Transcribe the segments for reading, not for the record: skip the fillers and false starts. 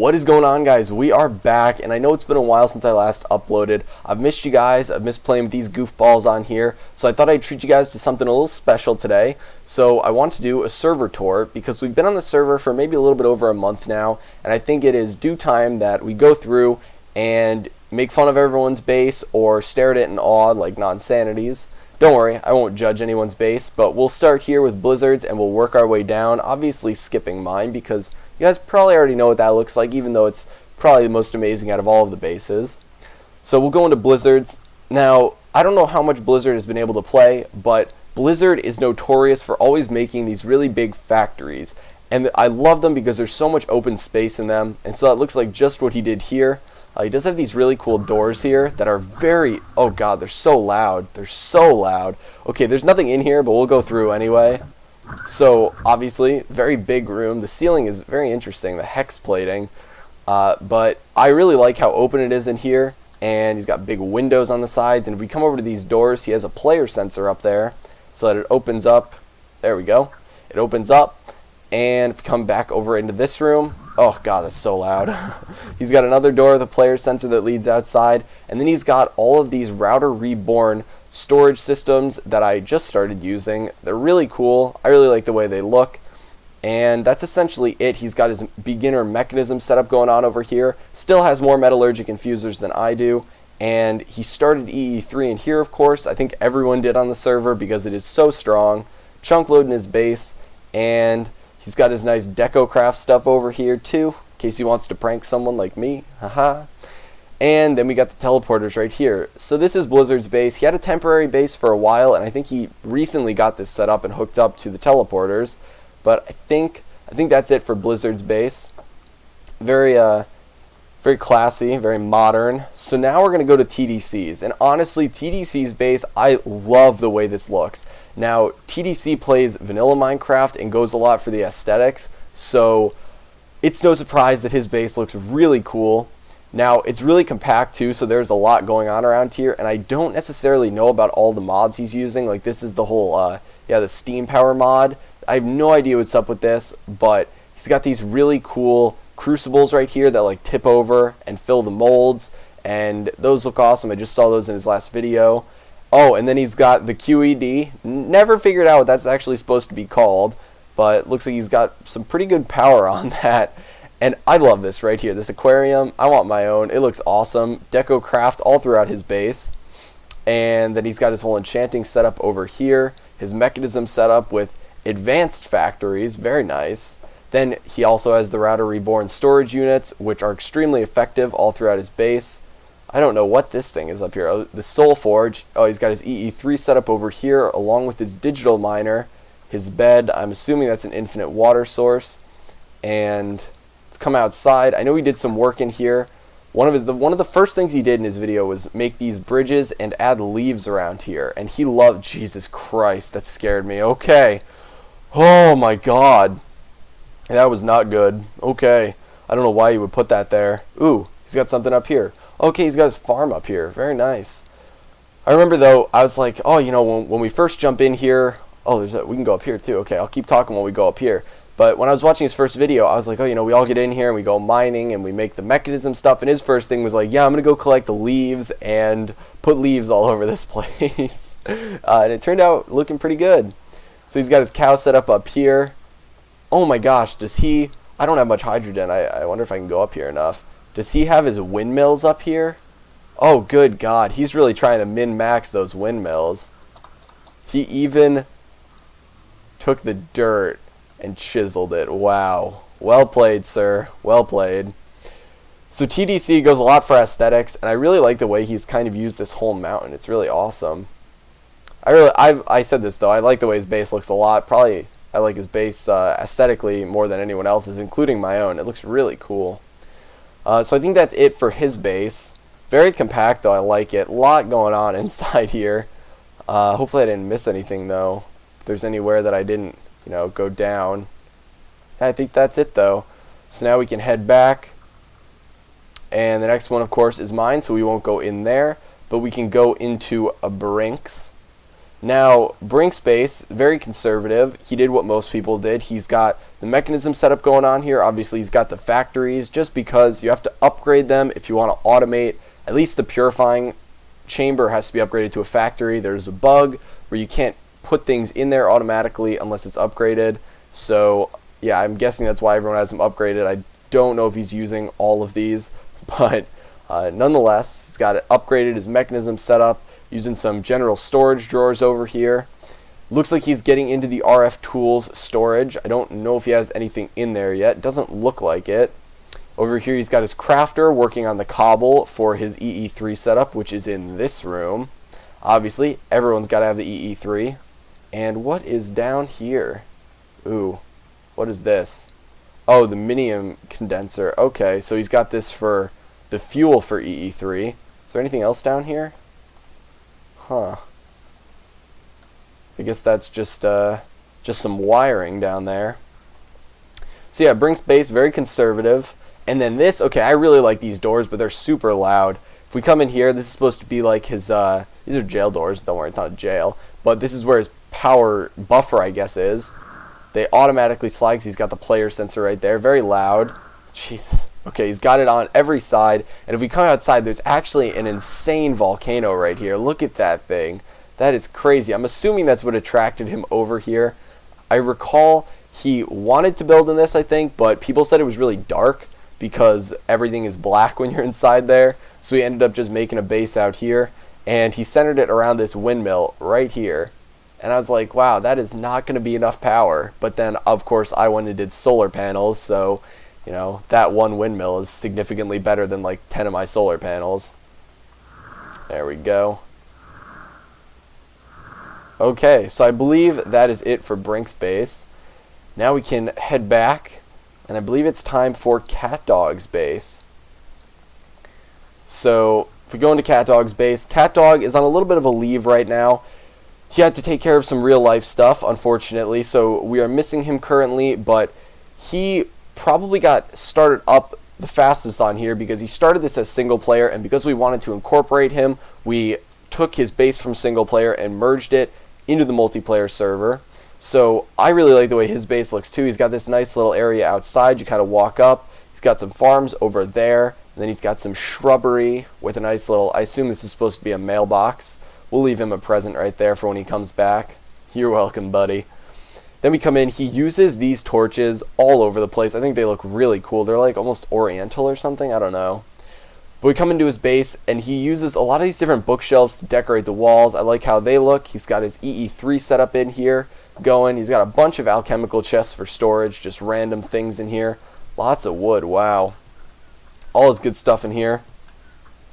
What is going on, guys? We are back, and I know it's been a while since I last uploaded. I've missed you guys. I've missed playing with these goofballs on here, so I thought I'd treat you guys to something a little special today. So I want to do a server tour because we've been on the server for maybe a little bit over a month now, and I think it is due time that we go through and make fun of everyone's base or stare at it in awe like Non-sanities. Don't worry, I won't judge anyone's base, but we'll start here with Blizzard's and we'll work our way down, obviously skipping mine because you guys probably already know what that looks like, even though it's probably the most amazing out of all of the bases. So we'll go into Blizzard's. Now, I don't know how much Blizzard has been able to play, but Blizzard is notorious for always making these really big factories. And I love them because there's so much open space in them, and so that looks like just what he did here. He does have these really cool doors here that are very, oh god, they're so loud. They're so loud. Okay, there's nothing in here, but we'll go through anyway. So, obviously, very big room. The ceiling is very interesting, the hex plating. But I really like how open it is in here, and he's got big windows on the sides. And if we come over to these doors, he has a player sensor up there so that it opens up. There we go. It opens up. And if we come back over into this room, oh god, that's so loud. He's got another door with a player sensor that leads outside, and then he's got all of these Router Reborn storage systems that I just started using. They're really cool. I really like the way they look, and that's essentially it. He's got his beginner mechanism setup going on over here. Still has more metallurgic infusers than I do, and he started EE3 in here, of course. I think everyone did on the server because it is so strong. Chunk load in his base, and he's got his nice DecoCraft stuff over here too, in case he wants to prank someone like me. Haha. And then we got the teleporters right here. So this is Blizzard's base. He had a temporary base for a while, and I think he recently got this set up and hooked up to the teleporters. But I think that's it for Blizzard's base. Very very classy, very modern. So now we're going to go to TDC's. And honestly, TDC's base, I love the way this looks. Now, TDC plays vanilla Minecraft and goes a lot for the aesthetics, so it's no surprise that his base looks really cool. Now, it's really compact too, so there's a lot going on around here, and I don't necessarily know about all the mods he's using. Like, this is the whole, the steam power mod. I have no idea what's up with this, but he's got these really cool crucibles right here that like tip over and fill the molds, and those look awesome. I just saw those in his last video. Oh, and then he's got the QED. Never figured out what that's actually supposed to be called, but looks like he's got some pretty good power on that. And I love this right here, this aquarium. I want my own. It looks awesome. DecoCraft all throughout his base. And then he's got his whole enchanting setup over here. His mechanism setup with advanced factories. Very nice. Then he also has the Router Reborn storage units, which are extremely effective all throughout his base. I don't know what this thing is up here. Oh, the Soul Forge. Oh, he's got his EE3 setup over here, along with his digital miner. His bed, I'm assuming that's an infinite water source. And let's come outside. I know he did some work in here. One of the first things he did in his video was make these bridges and add leaves around here. And he loved, Jesus Christ, that scared me. Okay. Oh my god. That was not good. Okay. I don't know why you would put that there. Ooh, he's got something up here. Okay, he's got his farm up here. Very nice. I remember, though, I was like, oh, you know, when we first jump in here, oh, we can go up here, too. Okay, I'll keep talking while we go up here. But when I was watching his first video, I was like, oh, you know, we all get in here and we go mining and we make the mechanism stuff. And his first thing was like, yeah, I'm going to go collect the leaves and put leaves all over this place. And it turned out looking pretty good. So he's got his cow set up here. Oh, my gosh, does he... I don't have much hydrogen. I wonder if I can go up here enough. Does he have his windmills up here? Oh, good God. He's really trying to min-max those windmills. He even took the dirt and chiseled it. Wow. Well played, sir. Well played. So TDC goes a lot for aesthetics, and I really like the way he's kind of used this whole mountain. It's really awesome. I said this, though. I like the way his base looks a lot. Probably I like his base aesthetically more than anyone else's, including my own. It looks really cool. So I think that's it for his base. Very compact, though. I like it. A lot going on inside here. Hopefully I didn't miss anything, though. If there's anywhere that I didn't, you know, go down. I think that's it, though. So now we can head back. And the next one, of course, is mine, so we won't go in there. But we can go into a Brinks. Now, Brinks base, very conservative. He did what most people did. He's got the mechanism setup going on here. Obviously, he's got the factories just because you have to upgrade them if you want to automate. At least the purifying chamber has to be upgraded to a factory. There's a bug where you can't put things in there automatically unless it's upgraded. So, yeah, I'm guessing that's why everyone has them upgraded. I don't know if he's using all of these, but nonetheless, he's got it upgraded, his mechanism set up, using some general storage drawers over here. Looks like he's getting into the RF tools storage. I don't know if he has anything in there yet. Doesn't look like it. Over here he's got his crafter working on the cobble for his EE3 setup, which is in this room. Obviously, everyone's got to have the EE3. And what is down here? Ooh, what is this? Oh, the minium condenser. Okay, so he's got this for the fuel for EE3. Is there anything else down here? Huh. I guess that's just some wiring down there. So yeah, Brinks base, very conservative. And then this, okay, I really like these doors, but they're super loud. If we come in here, this is supposed to be like his, these are jail doors, don't worry, it's not a jail. But this is where his power buffer, I guess, is. They automatically slide because he's got the player sensor right there, very loud. Jesus. Okay, he's got it on every side, and if we come outside, there's actually an insane volcano right here. Look at that thing. That is crazy. I'm assuming that's what attracted him over here. I recall he wanted to build in this, I think, but people said it was really dark because everything is black when you're inside there, so he ended up just making a base out here, and he centered it around this windmill right here. And I was like, wow, that is not going to be enough power. But then, of course, I went and did solar panels, so you know, that one windmill is significantly better than like 10 of my solar panels. There we go. Okay, so I believe that is it for Brinks base. Now we can head back, and I believe it's time for CatDog's base. So if we go into CatDog's base, CatDog is on a little bit of a leave right now. He had to take care of some real life stuff, unfortunately, so we are missing him currently, but he probably got started up the fastest on here because he started this as single player, and because we wanted to incorporate him, we took his base from single player and merged it into the multiplayer server. So I really like the way his base looks too. He's got this nice little area outside. You kind of walk up. He's got some farms over there, and then he's got some shrubbery with a nice little, I assume this is supposed to be a mailbox. We'll leave him a present right there for when he comes back. You're welcome, buddy. Then we come in, he uses these torches all over the place. I think they look really cool. They're like almost oriental or something, I don't know. But we come into his base, and he uses a lot of these different bookshelves to decorate the walls. I like how they look. He's got his EE3 set up in here going. He's got a bunch of alchemical chests for storage, just random things in here. Lots of wood, wow. All his good stuff in here.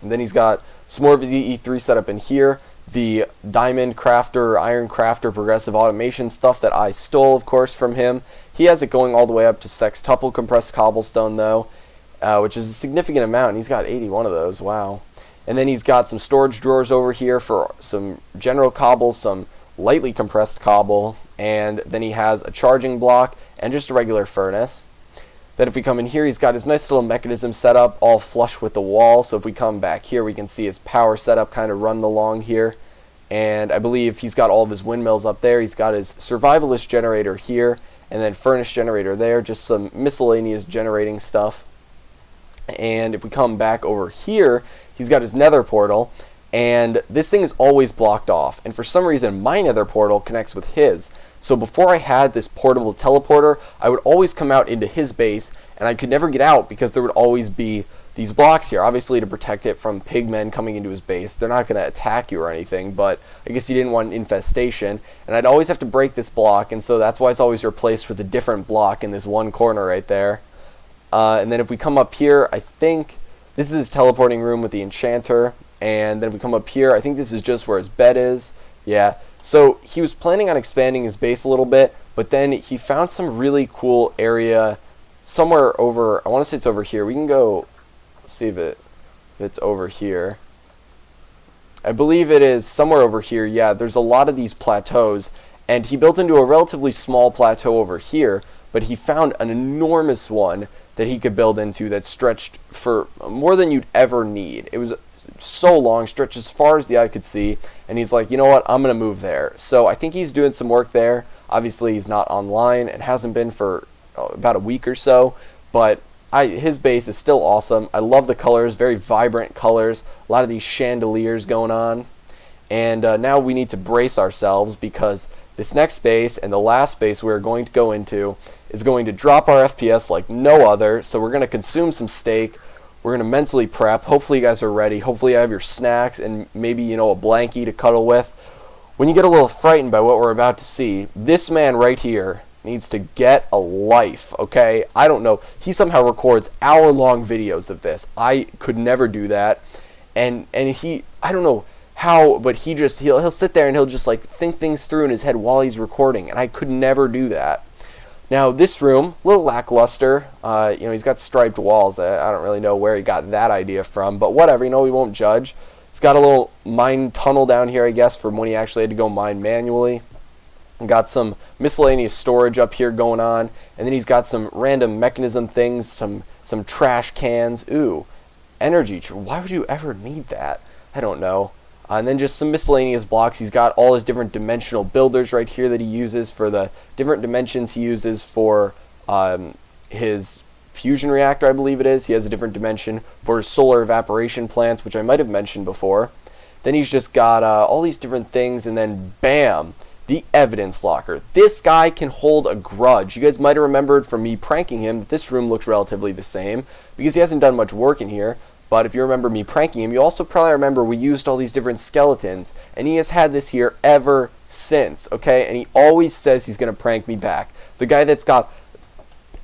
And then he's got some more of his EE3 set up in here. The diamond crafter, iron crafter, progressive automation stuff that I stole, of course, from him. He has it going all the way up to sextuple compressed cobblestone, though, which is a significant amount, and he's got 81 of those, wow. And then he's got some storage drawers over here for some general cobble, some lightly compressed cobble, and then he has a charging block and just a regular furnace. Then if we come in here, he's got his nice little mechanism set up all flush with the wall. So if we come back here, we can see his power setup kind of running along here. And I believe he's got all of his windmills up there. He's got his survivalist generator here, and then furnace generator there, just some miscellaneous generating stuff. And if we come back over here, he's got his nether portal, and this thing is always blocked off. And for some reason, my nether portal connects with his. So before I had this portable teleporter, I would always come out into his base, and I could never get out because there would always be these blocks here, obviously to protect it from pigmen coming into his base. They're not going to attack you or anything, but I guess he didn't want an infestation, and I'd always have to break this block, and so that's why it's always replaced with a different block in this one corner right there. And then if we come up here, I think this is his teleporting room with the enchanter, and then if we come up here, I think this is just where his bed is. Yeah, so he was planning on expanding his base a little bit, but then he found some really cool area somewhere over, I want to say it's over here. We can go see if it's over here. I believe it is somewhere over here. Yeah, there's a lot of these plateaus, and he built into a relatively small plateau over here, but he found an enormous one that he could build into that stretched for more than you'd ever need. It was so long, stretched as far as the eye could see, and he's like, you know what, I'm going to move there. So I think he's doing some work there. Obviously, he's not online and hasn't been for about a week or so, but his base is still awesome. I love the colors, very vibrant colors, a lot of these chandeliers going on. And now we need to brace ourselves because this next base and the last base we're going to go into is going to drop our FPS like no other. So we're going to consume some steak. We're going to mentally prep. Hopefully you guys are ready. Hopefully you have your snacks and maybe, you know, a blankie to cuddle with. When you get a little frightened by what we're about to see, this man right here needs to get a life, okay? I don't know. He somehow records hour-long videos of this. I could never do that. And he, I don't know how, but he'll sit there and he'll just like think things through in his head while he's recording, and I could never do that. Now this room, a little lackluster. You know, he's got striped walls. I don't really know where he got that idea from, but whatever. You know, we won't judge. He's got a little mine tunnel down here, I guess, from when he actually had to go mine manually. Got some miscellaneous storage up here going on, and then he's got some random mechanism things, some trash cans. Ooh, energy. Why would you ever need that? I don't know. And then just some miscellaneous blocks. He's got all his different dimensional builders right here that he uses for the different dimensions he uses for his fusion reactor, I believe it is. He has a different dimension for his solar evaporation plants, which I might have mentioned before. Then he's just got all these different things, and then bam, the evidence locker. This guy can hold a grudge. You guys might have remembered from me pranking him that this room looks relatively the same because he hasn't done much work in here. But if you remember me pranking him, you also probably remember we used all these different skeletons, and he has had this here ever since, okay? And he always says he's going to prank me back. The guy that's got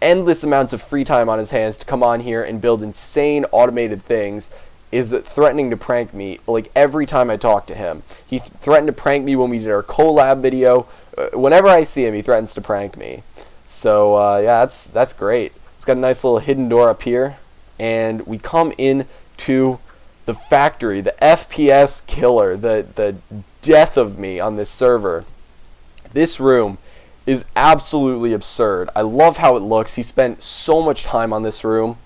endless amounts of free time on his hands to come on here and build insane automated things is threatening to prank me like every time I talk to him. He threatened to prank me when we did our collab video. Whenever I see him, he threatens to prank me. So, yeah, that's great. It's got a nice little hidden door up here. And we come in to the factory, the FPS killer, the death of me on this server. This room is absolutely absurd. I love how it looks. He spent so much time on this room.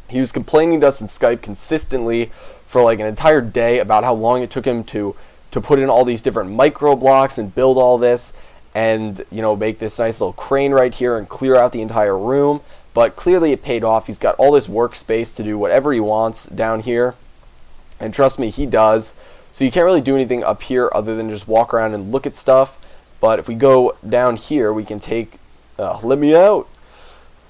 He was complaining to us in Skype consistently for like an entire day about how long it took him to put in all these different micro blocks and build all this and, you know, make this nice little crane right here and clear out the entire room. But clearly it paid off. He's got all this workspace to do whatever he wants down here. And trust me, he does. So you can't really do anything up here other than just walk around and look at stuff. But if we go down here, we can take... let me out!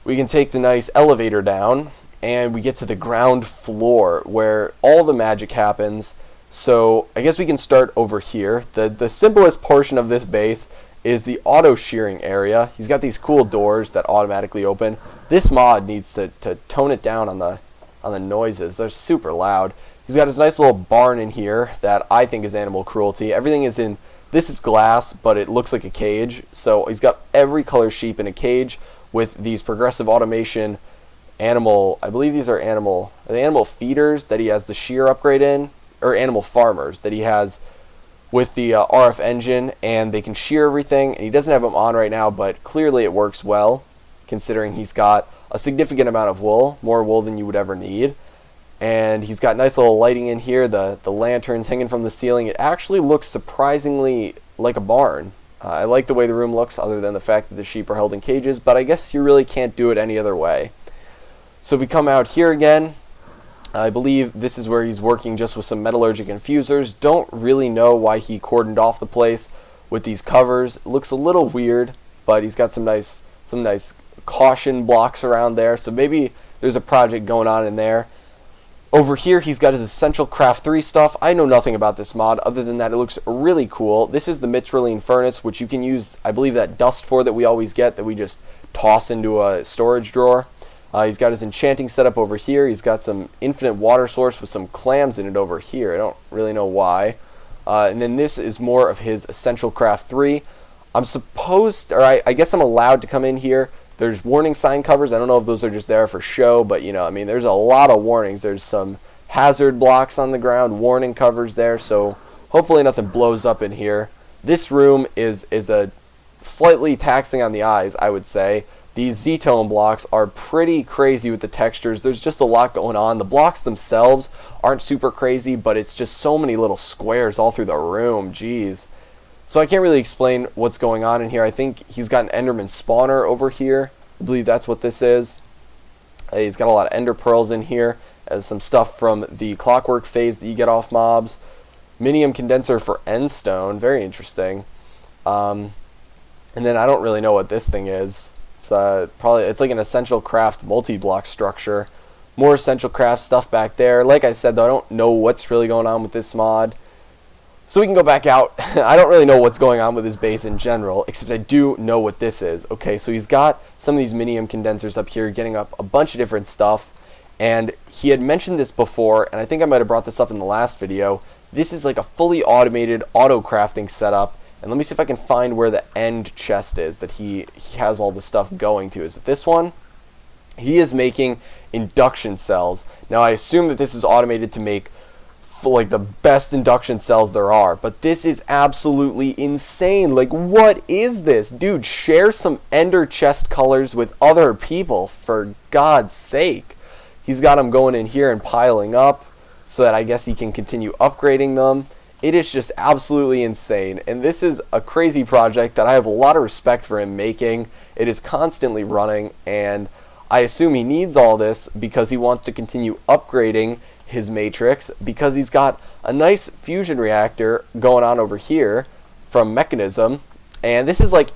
We can take the nice elevator down, and we get to the ground floor where all the magic happens. So I guess we can start over here. The simplest portion of this base is the auto shearing area. He's got these cool doors that automatically open. This mod needs to tone it down on the noises. They're super loud. He's got his nice little barn in here that I think is animal cruelty. Everything is in, this is glass, but it looks like a cage. So he's got every color sheep in a cage with these progressive automation animal, I believe these are animal feeders that he has the shear upgrade in, or animal farmers that he has with the RF engine, and they can shear everything. And he doesn't have them on right now, but clearly it works well, considering he's got a significant amount of wool, more wool than you would ever need. And he's got nice little lighting in here, the lanterns hanging from the ceiling. It actually looks surprisingly like a barn. I like the way the room looks, other than the fact that the sheep are held in cages, but I guess you really can't do it any other way. So if we come out here again, I believe this is where he's working just with some metallurgic infusers. Don't really know why he cordoned off the place with these covers. It looks a little weird, but he's got some nice caution blocks around there. So maybe there's a project going on in there. Over here, he's got his Essential Craft 3 stuff. I know nothing about this mod other than that it looks really cool. This is the Mitraline furnace, which you can use, I believe, that dust for that we always get, that we just toss into a storage drawer. He's got his enchanting setup over here. He's got some infinite water source with some clams in it over here. I don't really know why. And then this is more of his Essential Craft 3. I'm supposed, or I guess I'm allowed to come in here. There's warning sign covers. I don't know if those are just there for show, but you know, I mean, there's a lot of warnings. There's some hazard blocks on the ground, warning covers there, so hopefully nothing blows up in here. This room is a slightly taxing on the eyes, I would say, These Z-tone blocks are pretty crazy with the textures. There's just a lot going on. The blocks themselves aren't super crazy, but it's just so many little squares all through the room. Jeez. So I can't really explain what's going on in here. I think he's got an Enderman spawner over here. I believe that's what this is. He's got a lot of Ender Pearls in here. As some stuff from the Clockwork phase that you get off mobs. Minium condenser for Endstone. Very interesting. And then I don't really know what this thing is. It's it's like an Essential Craft multi-block structure. More Essential Craft stuff back there. Like I said, though, I don't know what's really going on with this mod. So we can go back out. I don't really know what's going on with his base in general, except I do know what this is. Okay, so he's got some of these Minium condensers up here getting up a bunch of different stuff. And he had mentioned this before, and I think I might have brought this up in the last video. This is like a fully automated auto-crafting setup. And let me see if I can find where the end chest is that he has all the stuff going to. Is it this one? He is making induction cells. Now I assume that this is automated to make like the best induction cells there are, but this is absolutely insane. Like, what is this? Dude, share some ender chest colors with other people, for God's sake. He's got them going in here and piling up so that I guess he can continue upgrading them. It is just absolutely insane, and this is a crazy project that I have a lot of respect for him making. It is constantly running, and I assume he needs all this because he wants to continue upgrading his matrix, because he's got a nice fusion reactor going on over here from Mechanism, and this is like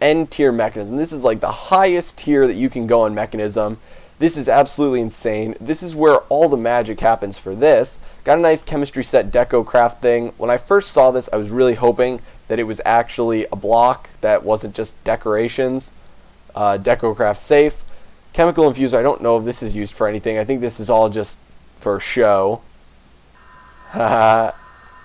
end tier Mechanism. This is like the highest tier that you can go in Mechanism. This is absolutely insane. This is where all the magic happens for this. Got a nice chemistry set deco craft thing. When I first saw this, I was really hoping that it was actually a block that wasn't just decorations. Deco craft safe. Chemical infuser, I don't know if this is used for anything. I think this is all just for show. Haha,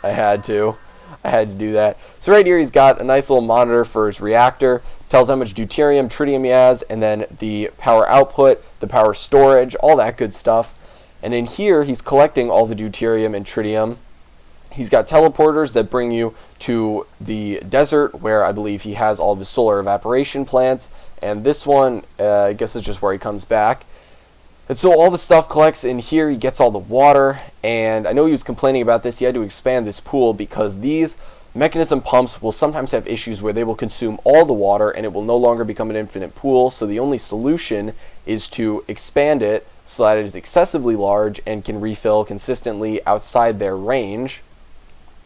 I had to do that. So right here he's got a nice little monitor for his reactor. Tells how much deuterium, tritium he has, and then the power output, the power storage, all that good stuff. And in here he's collecting all the deuterium and tritium. He's got teleporters that bring you to the desert, where I believe he has all of his solar evaporation plants. And this one, I guess, is just where he comes back. And so all the stuff collects in here. He gets all the water, and I know he was complaining about this. He had to expand this pool because these Mechanism pumps will sometimes have issues where they will consume all the water and it will no longer become an infinite pool. So the only solution is to expand it so that it is excessively large and can refill consistently outside their range.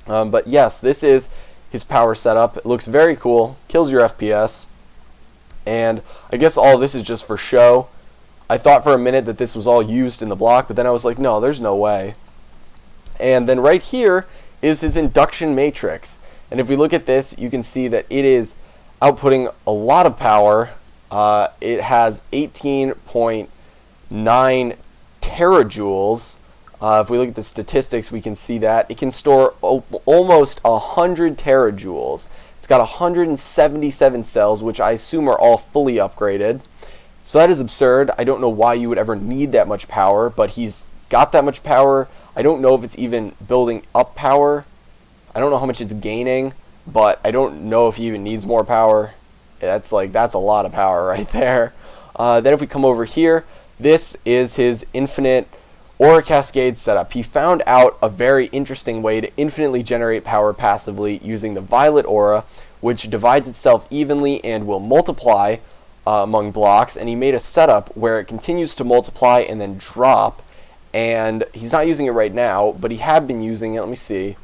But yes, this is his power setup. It looks very cool, kills your FPS, and I guess all this is just for show. I thought for a minute that this was all used in the block, but then I was like, no, there's no way. And then right here is his induction matrix. And if we look at this, you can see that it is outputting a lot of power. It has 18.9 terajoules. If we look at the statistics, we can see that it can store almost 100 terajoules. It's got 177 cells, which I assume are all fully upgraded. So that is absurd. I don't know why you would ever need that much power, but he's got that much power. I don't know if it's even building up power. I don't know how much it's gaining, but I don't know if he even needs more power. That's a lot of power right there. Then if we come over here, this is his infinite Aura Cascade setup. He found out a very interesting way to infinitely generate power passively using the Violet Aura, which divides itself evenly and will multiply among blocks, and he made a setup where it continues to multiply and then drop, and he's not using it right now, but he had been using it. Let me see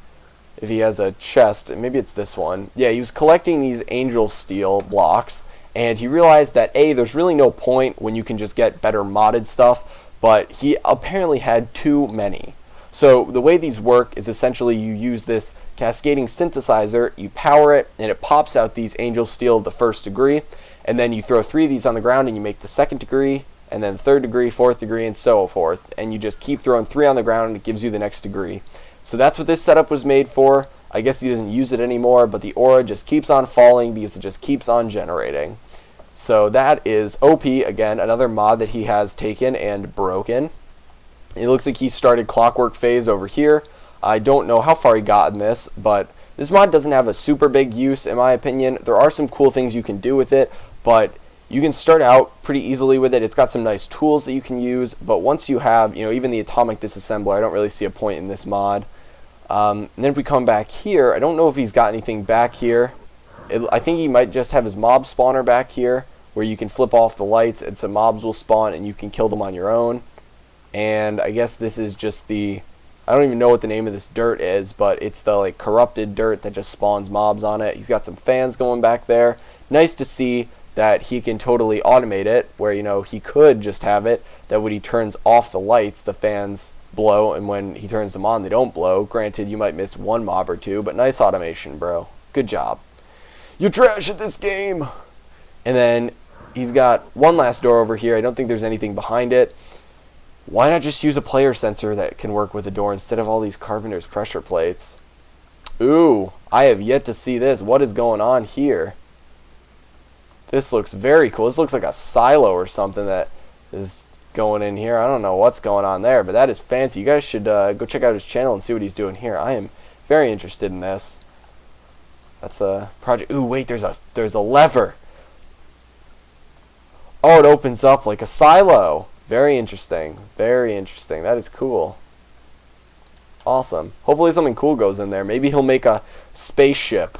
if he has a chest. Maybe it's this one. Yeah, he was collecting these angel steel blocks, and he realized that there's really no point when you can just get better modded stuff, but he apparently had too many. So the way these work is essentially you use this cascading synthesizer, you power it, and it pops out these angel steel of the first degree, and then you throw 3 of these on the ground and you make the second degree, and then third degree, fourth degree, and so forth. And you just keep throwing 3 on the ground and it gives you the next degree. So that's what this setup was made for. I guess he doesn't use it anymore, but the aura just keeps on falling because it just keeps on generating. So that is OP, again, another mod that he has taken and broken. It looks like he started Clockwork phase over here. I don't know how far he got in this, but this mod doesn't have a super big use in my opinion. There are some cool things you can do with it, but You can start out pretty easily with it. It's got some nice tools that you can use, but once you have, even the atomic disassembler, I don't really see a point in this mod. And then if we come back here, I don't know if he's got anything back here. I think he might just have his mob spawner back here, where you can flip off the lights and some mobs will spawn and you can kill them on your own. And I guess this is just the, I don't even know what the name of this dirt is, but it's the like corrupted dirt that just spawns mobs on it. He's got some fans going back there. Nice to see that he can totally automate it, where he could just have it that when he turns off the lights, the fans blow, and when he turns them on, they don't blow. Granted, you might miss one mob or two, but nice automation, bro. Good job. You're trash at this game. And then he's got one last door over here. I don't think there's anything behind it. Why not just use a player sensor that can work with a door instead of all these carpenter's pressure plates? Ooh, I have yet to see this. What is going on here? This looks very cool. This looks like a silo or something that is going in here. I don't know what's going on there, but that is fancy. You guys should go check out his channel and see what he's doing here. I am very interested in this. That's a project. Ooh, wait, there's a lever. Oh, it opens up like a silo. Very interesting. Very interesting. That is cool. Awesome. Hopefully something cool goes in there. Maybe he'll make a spaceship.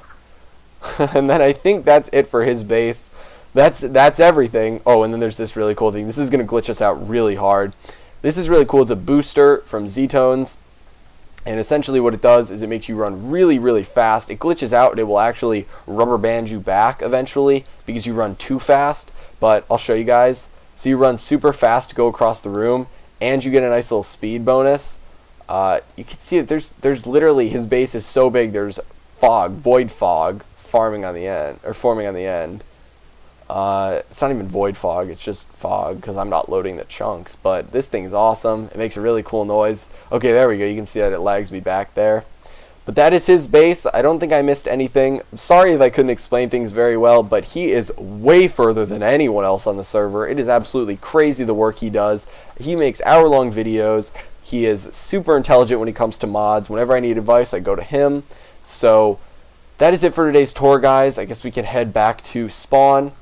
And then I think that's it for his base. That's everything. Oh, and then there's this really cool thing. This is going to glitch us out really hard. This is really cool. It's a booster from Z-Tones. And essentially what it does is it makes you run really, really fast. It glitches out and it will actually rubber band you back eventually because you run too fast. But I'll show you guys. So you run super fast to go across the room and you get a nice little speed bonus. You can see that there's literally, his base is so big, there's fog, void fog, forming on the end. It's not even void fog, it's just fog because I'm not loading the chunks. But this thing is awesome. It makes a really cool noise. Okay, there we go. You can see that it lags me back there. But that is his base. I don't think I missed anything. I'm sorry if I couldn't explain things very well, but he is way further than anyone else on the server. It is absolutely crazy the work he does. He makes hour-long videos. He is super intelligent when it comes to mods. Whenever I need advice, I go to him. So that is it for today's tour, guys. I guess we can head back to spawn.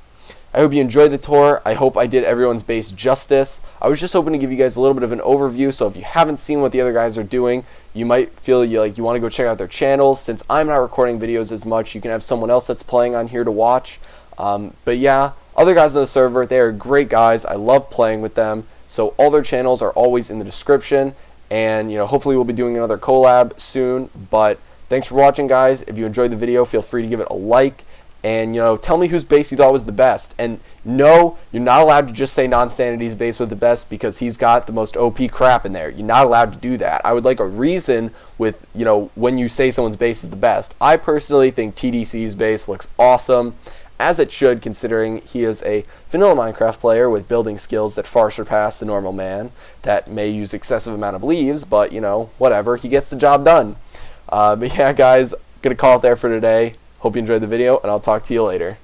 I hope you enjoyed the tour. I hope I did everyone's base justice. I was just hoping to give you guys a little bit of an overview, so if you haven't seen what the other guys are doing, you might feel like you want to go check out their channels. Since I'm not recording videos as much, you can have someone else that's playing on here to watch. But yeah, other guys on the server, they are great guys. I love playing with them. So all their channels are always in the description. And hopefully we'll be doing another collab soon. But thanks for watching, guys. If you enjoyed the video, feel free to give it a like. And, tell me whose base you thought was the best. And no, you're not allowed to just say Non-sanity's base was the best because he's got the most OP crap in there. You're not allowed to do that. I would like a reason with, when you say someone's base is the best. I personally think TDC's base looks awesome, as it should, considering he is a vanilla Minecraft player with building skills that far surpass the normal man that may use excessive amount of leaves, but, whatever. He gets the job done. But yeah, guys, going to call it there for today. Hope you enjoyed the video, and I'll talk to you later.